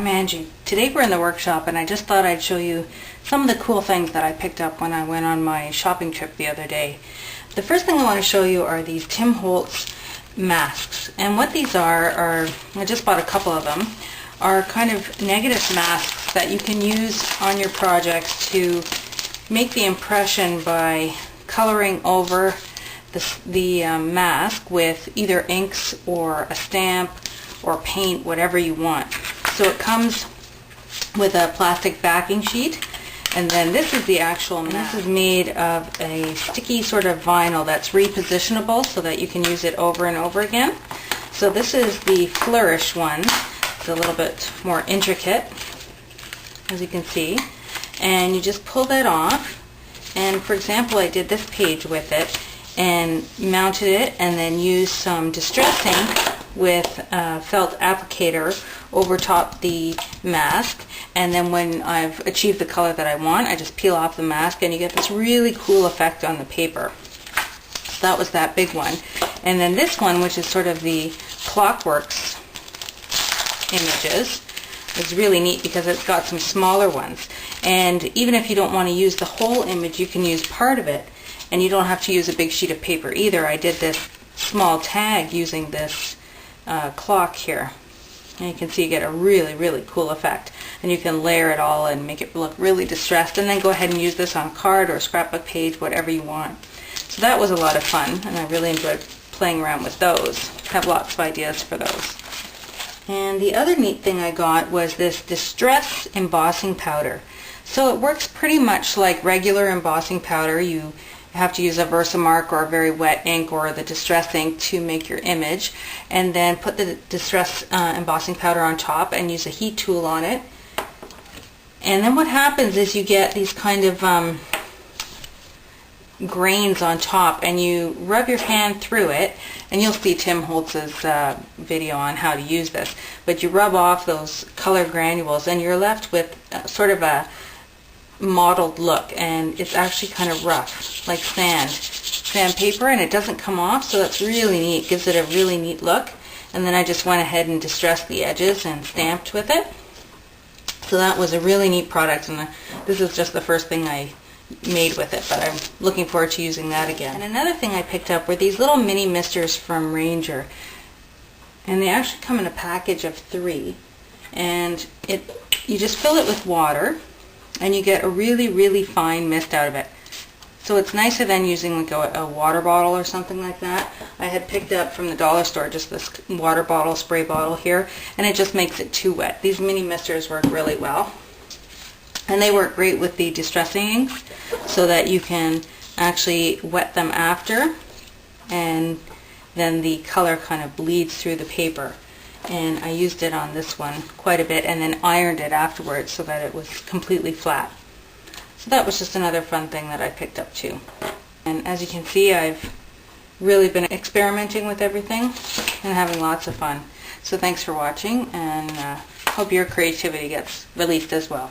I'm Angie. Today we're in the workshop and I just thought I'd show you some of the cool things that I picked up when I went on my shopping trip the other day. The first thing I want to show you are these Tim Holtz masks, and what these are I just bought a couple of them, are kind of negative masks that you can use on your projects to make the impression by coloring over the mask with either inks or a stamp or paint, whatever you want. So it comes with a plastic backing sheet, and then this is the actual mask. This is made of a sticky sort of vinyl that's repositionable so that you can use it over and over again. So this is the Flourish one. It's a little bit more intricate, as you can see, and you just pull that off. And for example, I did this page with it and mounted it and then used some distress ink with a felt applicator over top the mask, and then when I've achieved the color that I want, I just peel off the mask and you get this really cool effect on the paper. So that was that big one. And then this one, which is sort of the Clockworks images, is really neat because it's got some smaller ones, and even if you don't want to use the whole image, you can use part of it, and you don't have to use a big sheet of paper either. I did this small tag using this clock here, and you can see you get a really cool effect, and you can layer it all and make it look really distressed, and then go ahead and use this on a card or a scrapbook page, whatever you want. So that was a lot of fun, and I really enjoyed playing around with those. Have lots of ideas for those. And the other neat thing I got was this distress embossing powder. So it works pretty much like regular embossing powder. You have to use a Versamark or a very wet ink or the distress ink to make your image, and then put the distress embossing powder on top and use a heat tool on it. And then what happens is you get these kind of grains on top, and you rub your hand through it, and you'll see Tim Holtz's video on how to use this, but you rub off those color granules and you're left with sort of a mottled look, and it's actually kind of rough, like sandpaper, and it doesn't come off, so that's really neat. Gives it a really neat look. And then I just went ahead and distressed the edges and stamped with it. So that was a really neat product, and this is just the first thing I made with it, but I'm looking forward to using that again. And another thing I picked up were these little mini misters from Ranger, and they actually come in a package of 3, and you just fill it with water and you get a really fine mist out of it. So it's nicer than using like a water bottle or something like that. I had picked up from the dollar store just this water bottle, spray bottle here, and it just makes it too wet. These mini misters work really well, and they work great with the distressing inks so that you can actually wet them after, and then the color kind of bleeds through the paper. And I used it on this one quite a bit and then ironed it afterwards so that it was completely flat. So that was just another fun thing that I picked up too. And as you can see, I've really been experimenting with everything and having lots of fun. So thanks for watching, and hope your creativity gets released as well.